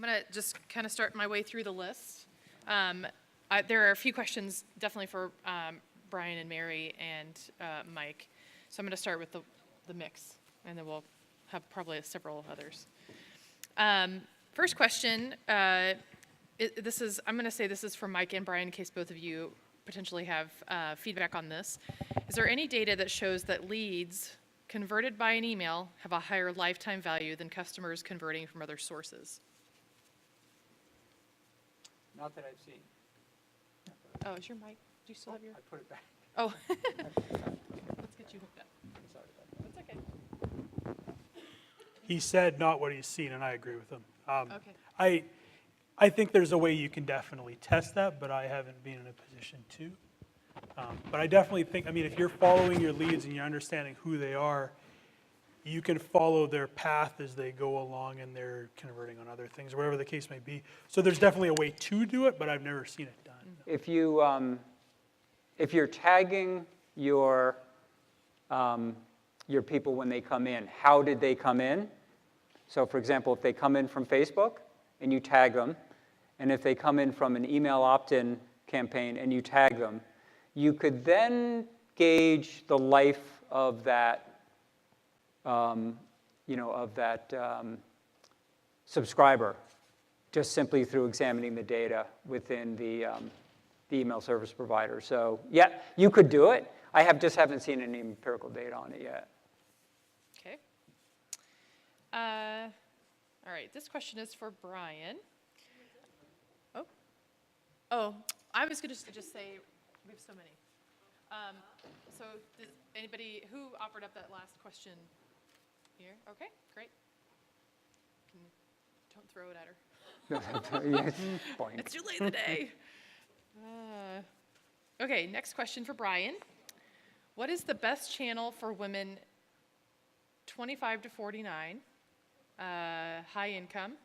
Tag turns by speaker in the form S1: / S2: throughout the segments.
S1: going to just kind of start my way through the list. There are a few questions definitely for Brian and Mary and Mike. So I'm going to start with the mix, and then we'll have probably several others. First question, I'm going to say this is for Mike and Brian in case both of you potentially have feedback on this. Is there any data that shows that leads converted by an email have a higher lifetime value than customers converting from other sources?
S2: Not that I've seen.
S1: Oh, is your mic? Do you still have your?
S2: I put it back.
S1: Oh. Let's get you hooked up.
S2: Sorry about that.
S1: That's okay.
S3: He said not what he's seen, and I agree with him.
S1: Okay.
S3: I think there's a way you can definitely test that, but I haven't been in a position to. But I definitely think, if you're following your leads and you're understanding who they are, you can follow their path as they go along and they're converting on other things, whatever the case may be. So there's definitely a way to do it, but I've never seen it done.
S2: If you're tagging your people when they come in, how did they come in? So for example, if they come in from Facebook and you tag them, and if they come in from an email opt-in campaign and you tag them, you could then gauge the life of that subscriber, just simply through examining the data within the email service provider. So yeah, you could do it. I just haven't seen any empirical data on it yet.
S1: Okay. All right, this question is for Brian. Oh, I was going to just say, we have so many. So does anybody, who offered up that last question here? Okay, great. Don't throw it at her. It's too late in the day. Okay, next question for Brian. What is the best channel for women 25 to 49, high income,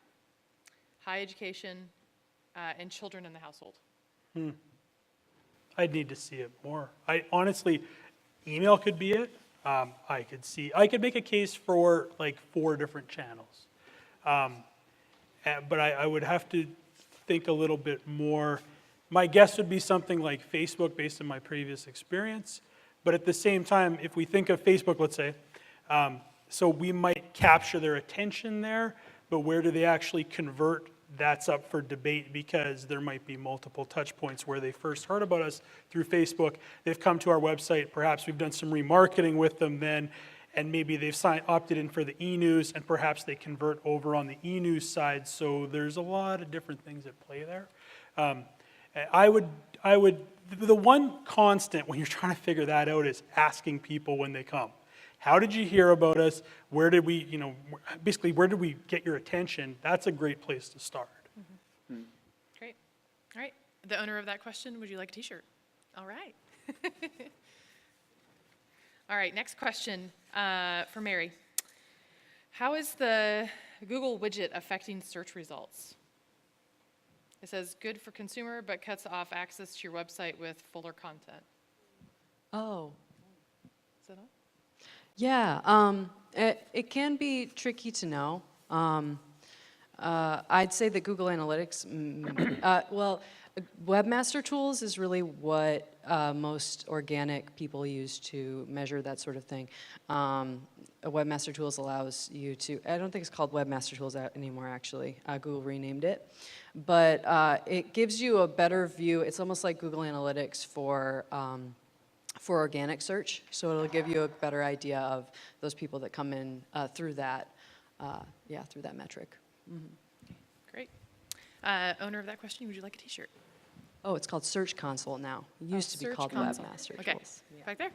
S1: high education, and children in the household?
S3: I'd need to see it more. Honestly, email could be it. I could make a case for like 4 different channels. But I would have to think a little bit more. My guess would be something like Facebook based on my previous experience. But at the same time, if we think of Facebook, let's say, so we might capture their attention there, but where do they actually convert? That's up for debate because there might be multiple touch points where they first heard about us through Facebook. They've come to our website. Perhaps we've done some remarketing with them then, and maybe they've opted in for the e-news, and perhaps they convert over on the e-news side. So there's a lot of different things at play there. The one constant when you're trying to figure that out is asking people when they come. How did you hear about us? Where did we, basically, where did we get your attention? That's a great place to start.
S1: Mm-hmm. Great. All right. The owner of that question, would you like a t-shirt? All right. All right, next question for Mary. How is the Google widget affecting search results? It says good for consumer, but cuts off access to your website with fuller content.
S4: Oh.
S1: Is that on?
S4: Yeah, it can be tricky to know. I'd say that Google Analytics, Webmaster Tools is really what most organic people use to measure that sort of thing. Webmaster Tools allows you to, I don't think it's called Webmaster Tools anymore actually, Google renamed it. But it gives you a better view. It's almost like Google Analytics for organic search, so it'll give you a better idea of those people that come in through that, through that metric. Mm-hmm.
S1: Great. Owner of that question, would you like a t-shirt?
S4: Oh, it's called Search Console now. It used to be called Webmaster
S1: Okay.
S4: Tools. Yeah.
S1: Back there.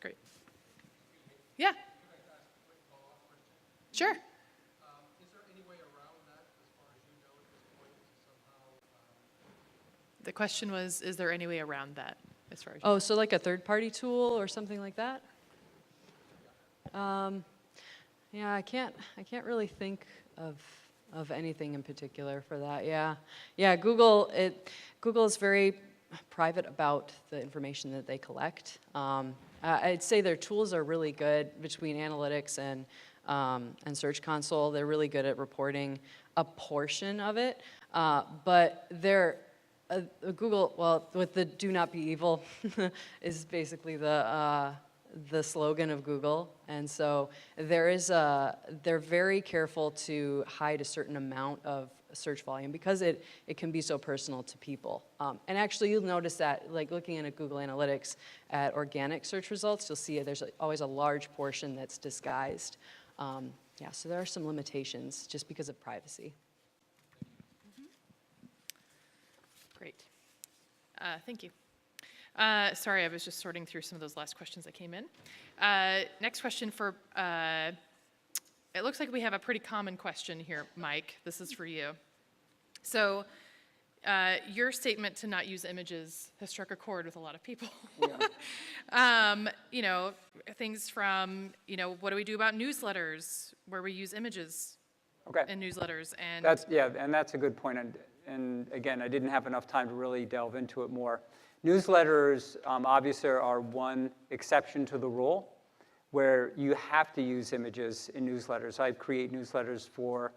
S1: Great. Yeah. Sure.
S5: Is there any way around that, as far as you know at this point, to somehow?
S1: The question was, is there any way around that? As far as
S4: Oh, so like a third-party tool or something like that? Yeah, I can't really think of anything in particular for that. Yeah. Google is very private about the information that they collect. I'd say their tools are really good between analytics and Search Console. They're really good at reporting a portion of it. But Google, well, with the "Do not be evil" is basically the slogan of Google, and so they're very careful to hide a certain amount of search volume because it can be so personal to people. And actually, you'll notice that, like looking at Google Analytics at organic search results, you'll see there's always a large portion that's disguised. Yeah, so there are some limitations just because of privacy.
S1: Great. Thank you. Sorry, I was just sorting through some of those last questions that came in. Next question for, it looks like we have a pretty common question here, Mike. This is for you. So your statement to not use images has struck a chord with a lot of people. You know, things from, you know, what do we do about newsletters where we use images in newsletters? And
S2: that's a good point. And again, I didn't have enough time to really delve into it more. Newsletters obviously are one exception to the rule where you have to use images in newsletters. I create newsletters for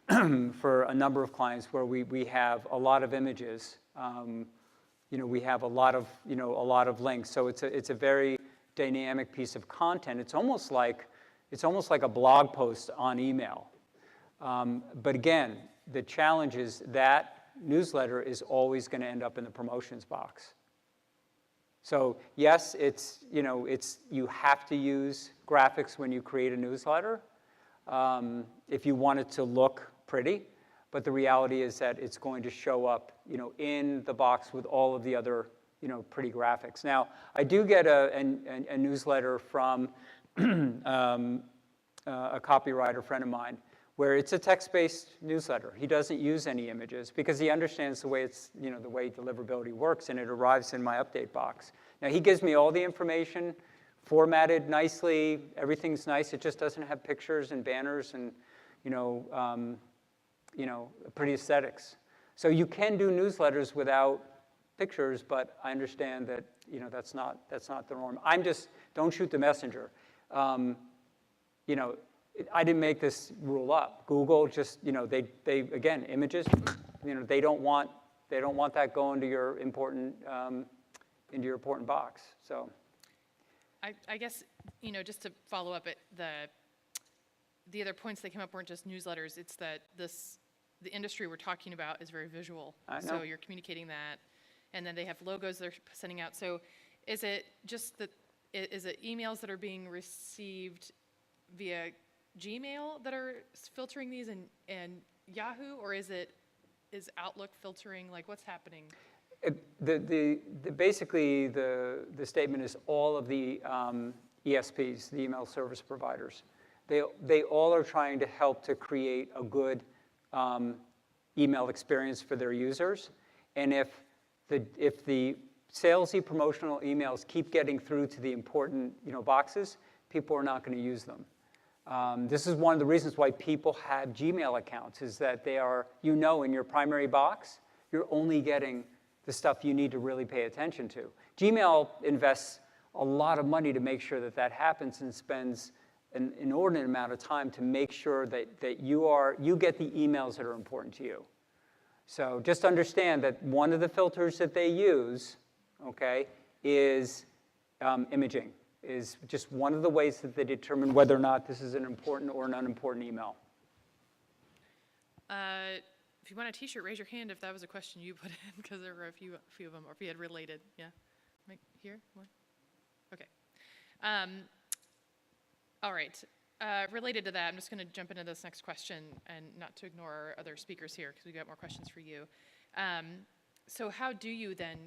S2: a number of clients where we have a lot of images. You know, we have a lot of links. So it's a very dynamic piece of content. It's almost like a blog post on email. But again, the challenge is that newsletter is always going to end up in the promotions box. So yes, you have to use graphics when you create a newsletter if you want it to look pretty. But the reality is that it's going to show up, you know, in the box with all of the other, you know, pretty graphics. Now, I do get a newsletter from a copywriter friend of mine, where it's a text-based newsletter. He doesn't use any images because he understands the way the way deliverability works, and it arrives in my update box. Now he gives me all the information, formatted nicely. Everything's nice. It just doesn't have pictures and banners and pretty aesthetics. So you can do newsletters without pictures, but I understand that that's not the norm. Don't shoot the messenger. I didn't make this rule up. Google just, they again, images, they don't want that going to your important box. So,
S1: I guess, just to follow up, the other points that came up weren't just newsletters. It's that the industry we're talking about is very visual.
S2: I know.
S1: So you're communicating that, and then they have logos they're sending out. So is it just is it emails that are being received via Gmail that are filtering these and Yahoo, or is Outlook filtering? Like, what's happening?
S2: Basically, the statement is all of the ESPs, the email service providers, they all are trying to help to create a good email experience for their users. And if the salesy promotional emails keep getting through to the important boxes, people are not going to use them. This is one of the reasons why people have Gmail accounts, is that they are, in your primary box, you're only getting the stuff you need to really pay attention to. Gmail invests a lot of money to make sure that happens and spends an inordinate amount of time to make sure that you get the emails that are important to you. So just understand that one of the filters that they use, is imaging. Is just one of the ways that they determine whether or not this is an important or an unimportant email.
S1: If you want a T-shirt, raise your hand if that was a question you put in, because there were a few of them, or if you had related. Yeah, here, one. Okay. All right. Related to that, I'm just going to jump into this next question, and not to ignore our other speakers here, because we got more questions for you. So how do you then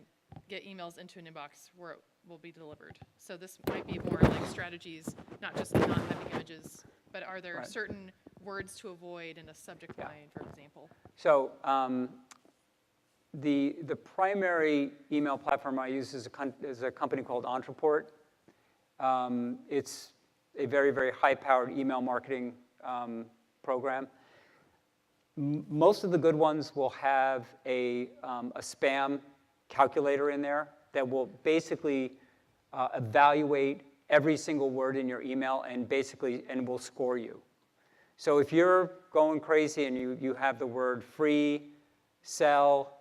S1: get emails into an inbox where it will be delivered? So this might be more like strategies, not just not having images, but are there certain words to avoid in a subject line, for example?
S2: So the primary email platform I use is a company called Entreport. It's a very, very high-powered email marketing program. Most of the good ones will have a spam calculator in there that will basically evaluate every single word in your email and will score you. So if you're going crazy and you have the word free, sell,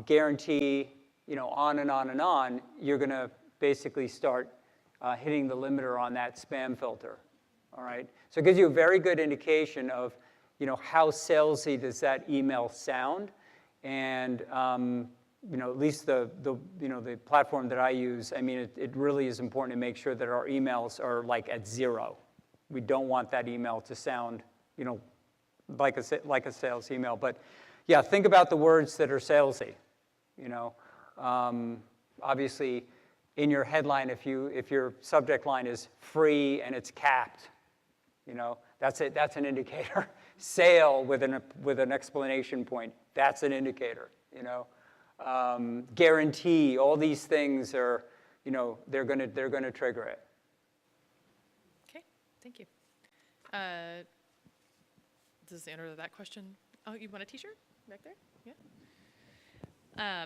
S2: guarantee, on and on and on, you're going to basically start hitting the limiter on that spam filter. All right. So it gives you a very good indication of, how salesy does that email sound, and at least the platform that I use. I mean, it really is important to make sure that our emails are like at 0. We don't want that email to sound, like a sales email. But yeah, think about the words that are salesy. Obviously, in your headline, if your subject line is free and it's capped, that's it. That's an indicator. Sale with an explanation point. That's an indicator. Guarantee. All these things are, they're gonna trigger it.
S1: Okay, thank you. Does this answer that question? Oh, you want a T-shirt back there? Yeah.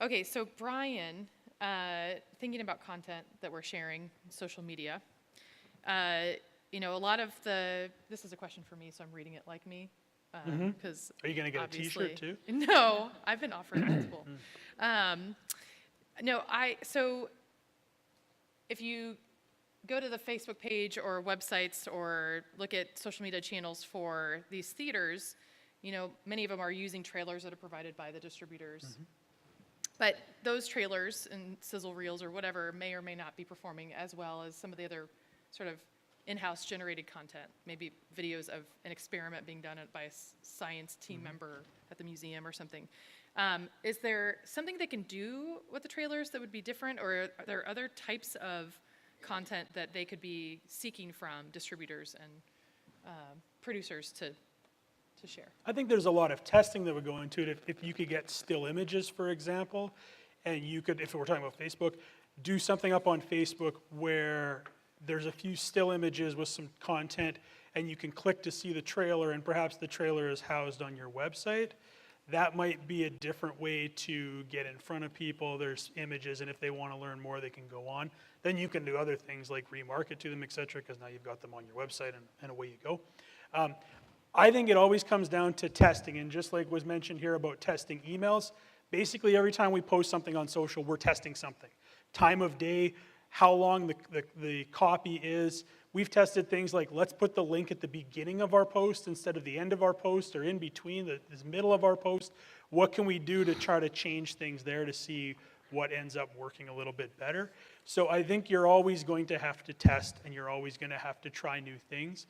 S1: Okay, so Brian, thinking about content that we're sharing on social media, a lot of this is a question for me, so I'm reading it like me. Because
S3: Are you going to get a T-shirt too?
S1: No, I've been offered multiple. So if you go to the Facebook page or websites or look at social media channels for these theaters, many of them are using trailers that are provided by the distributors. But those trailers and sizzle reels or whatever may or may not be performing as well as some of the other sort of in-house generated content, maybe videos of an experiment being done by a science team member at the museum or something. Is there something they can do with the trailers that would be different, or are there other types of content that they could be seeking from distributors and producers to share?
S3: I think there's a lot of testing that would go into it. If you could get still images, for example, and you could, if we're talking about Facebook, do something up on Facebook where there's a few still images with some content, and you can click to see the trailer, and perhaps the trailer is housed on your website. That might be a different way to get in front of people. There's images, and if they want to learn more, they can go on. Then you can do other things like remarket to them, et cetera, because now you've got them on your website, and away you go. I think it always comes down to testing, and just like was mentioned here about testing emails, basically every time we post something on social, we're testing something. Time of day, how long the copy is. We've tested things like, let's put the link at the beginning of our post instead of the end of our post, or in between, the middle of our post. What can we do to try to change things there to see what ends up working a little bit better? So I think you're always going to have to test, and you're always going to have to try new things.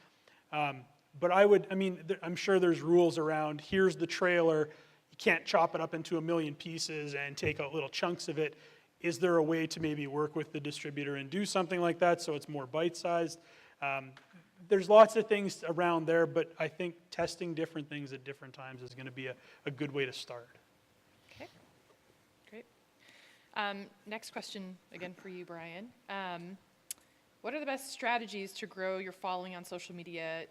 S3: But I'm sure there's rules around, here's the trailer, you can't chop it up into 1,000,000 pieces and take out little chunks of it. Is there a way to maybe work with the distributor and do something like that so it's more bite-sized? There's lots of things around there, but I think testing different things at different times is going to be a good way to start.
S1: Okay, great. Next question, again for you, Brian. What are the best strategies to grow your following on social media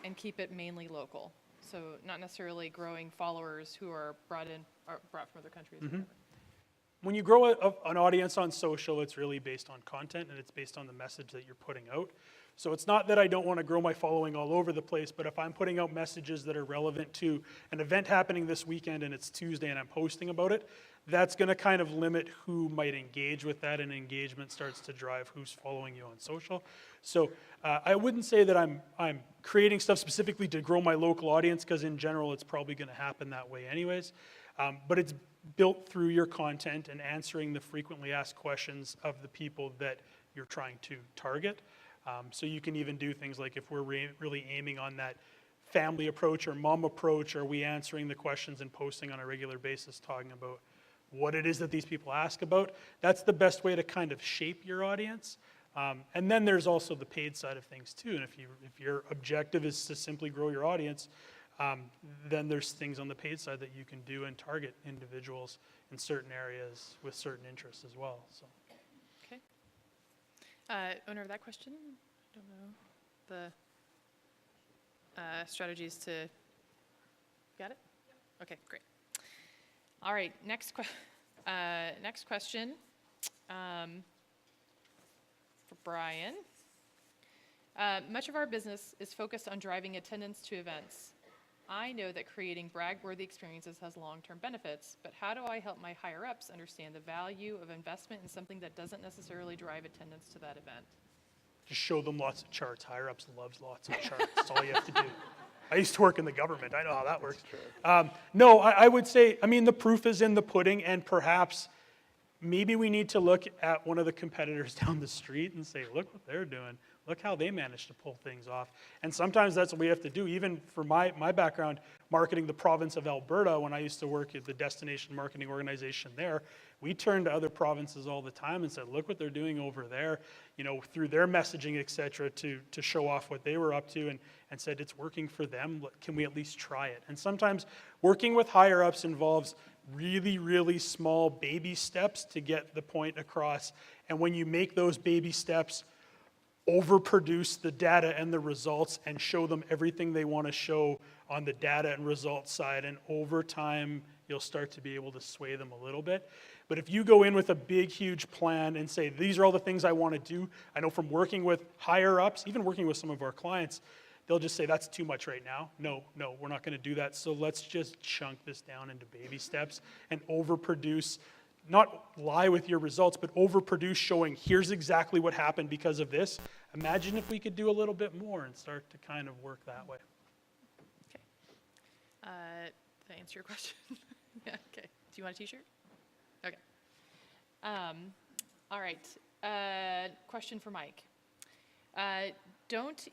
S1: and keep it mainly local? So not necessarily growing followers who are brought from other countries. Or whatever.
S3: When you grow an audience on social, it's really based on content, and it's based on the message that you're putting out. So it's not that I don't want to grow my following all over the place, but if I'm putting out messages that are relevant to an event happening this weekend and it's Tuesday and I'm posting about it, that's going to kind of limit who might engage with that, and engagement starts to drive who's following you on social. So I wouldn't say that I'm creating stuff specifically to grow my local audience, because in general it's probably going to happen that way anyways. But it's built through your content and answering the frequently asked questions of the people that you're trying to target. So you can even do things like, if we're really aiming on that family approach or mom approach, are we answering the questions and posting on a regular basis talking about what it is that these people ask about? That's the best way to kind of shape your audience. And then there's also the paid side of things too. And if your objective is to simply grow your audience, then there's things on the paid side that you can do and target individuals in certain areas with certain interests as well. So.
S1: Okay. Owner of that question? I don't know. The strategies to... Got it? Okay, great. All right, next question for Brian. Much of our business is focused on driving attendance to events. I know that creating brag-worthy experiences has long-term benefits, but how do I help my higher-ups understand the value of investment in something that doesn't necessarily drive attendance to that event?
S3: Just show them lots of charts. Higher-ups loves lots of charts. That's all you have to do. I used to work in the government. I know how that works. No, I would say, I mean, the proof is in the pudding, and perhaps maybe we need to look at one of the competitors down the street and say, look what they're doing. Look how they managed to pull things off. And sometimes that's what we have to do. Even for my background, marketing the province of Alberta, when I used to work at the destination marketing organization there, we turned to other provinces all the time and said, look what they're doing over there, you know, through their messaging, et cetera, to show off what they were up to, and said it's working for them. Can we at least try it? And sometimes working with higher ups involves really, really small baby steps to get the point across. And when you make those baby steps, overproduce the data and the results and show them everything they want to show on the data and results side, and over time you'll start to be able to sway them a little bit. But if you go in with a big, huge plan and say, these are all the things I want to do, I know from working with higher ups, even working with some of our clients, they'll just say, that's too much right now. No, we're not going to do that. So let's just chunk this down into baby steps and overproduce. Not lie with your results, but overproduce, showing here's exactly what happened because of this. Imagine if we could do a little bit more and start to kind of work that way.
S1: Okay. Did I answer your question? Yeah, okay. Do you want a t-shirt? Okay. All right. Question for Mike. Don't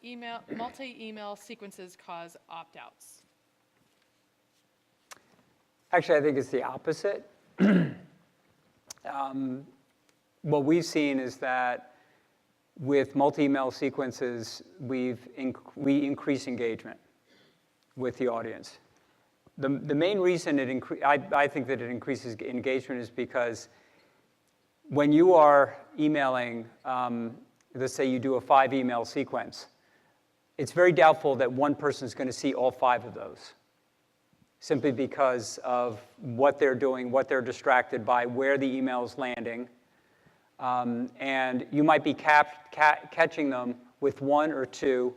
S1: multi-email sequences cause opt-outs?
S2: Actually, I think it's the opposite. What we've seen is that with multi-email sequences, we increase engagement with the audience. The main reason I think that it increases engagement is because when you are emailing, let's say you do a 5-email sequence, it's very doubtful that one person is going to see all 5 of those, simply because of what they're doing, what they're distracted by, where the email is landing. And you might be catching them with 1 or 2,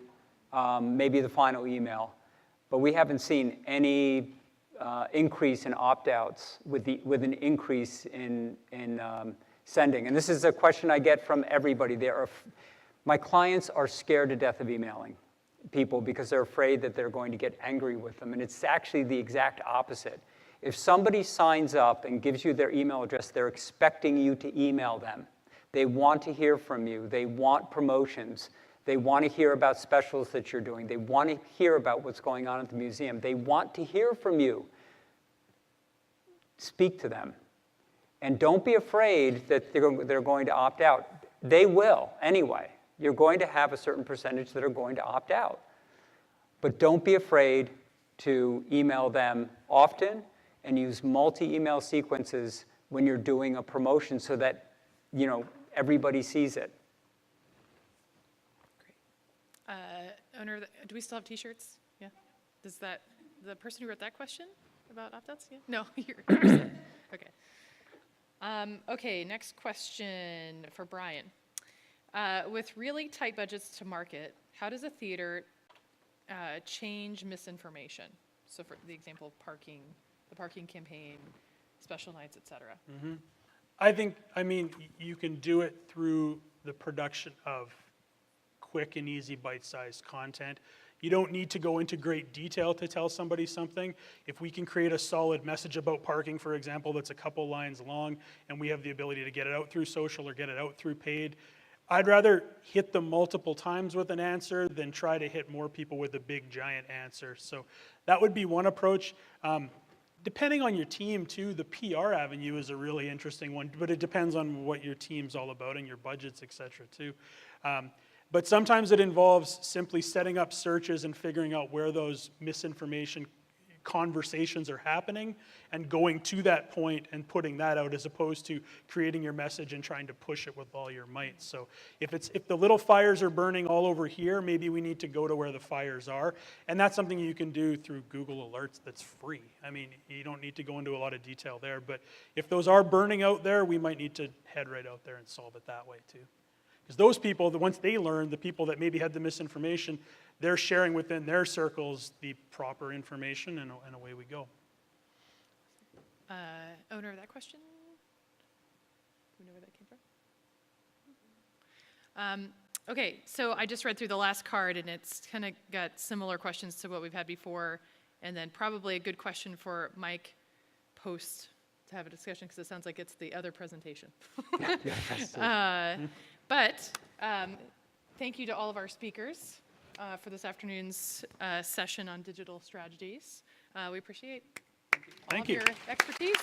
S2: maybe the final email. But we haven't seen any increase in opt-outs with an increase in sending. And this is a question I get from everybody. My clients are scared to death of emailing people because they're afraid that they're going to get angry with them. And it's actually the exact opposite. If somebody signs up and gives you their email address, they're expecting you to email them. They want to hear from you. They want promotions. They want to hear about specials that you're doing. They want to hear about what's going on at the museum. They want to hear from you. Speak to them. And don't be afraid that they're going to opt out. They will anyway. You're going to have a certain percentage that are going to opt out. But don't be afraid to email them often and use multi-email sequences when you're doing a promotion so that, you know, everybody sees it.
S1: Great. Owner, do we still have t-shirts? Yeah? Does the person who wrote that question about opt-outs? Yeah? No, you're set. Okay. Okay, next question for Brian. With really tight budgets to market, how does a theater change misinformation? So for the example of parking, the parking campaign, special nights, et cetera.
S3: I mean, you can do it through the production of quick and easy bite-sized content. You don't need to go into great detail to tell somebody something. If we can create a solid message about parking, for example, that's a couple lines long, and we have the ability to get it out through social or get it out through paid, I'd rather hit them multiple times with an answer than try to hit more people with a big, giant answer. So that would be one approach. Depending on your team, too, the PR avenue is a really interesting one, but it depends on what your team's all about and your budgets, et cetera, too. But sometimes it involves simply setting up searches and figuring out where those misinformation conversations are happening and going to that point and putting that out, as opposed to creating your message and trying to push it with all your might. So if the little fires are burning all over here, maybe we need to go to where the fires are. And that's something you can do through Google Alerts that's free. I mean, you don't need to go into a lot of detail there, but if those are burning out there, we might need to head right out there and solve it that way too. Because those people, once they learn, the people that maybe had the misinformation, they're sharing within their circles the proper information, and away we go.
S1: Owner of that question? Do we know where that came from? Okay, so I just read through the last card, and it's kind of got similar questions to what we've had before, and then probably a good question for Mike post to have a discussion, because it sounds like it's the other presentation. But thank you to all of our speakers for this afternoon's session on digital strategies. We appreciate all
S3: Thank
S1: of
S3: you.
S1: your expertise.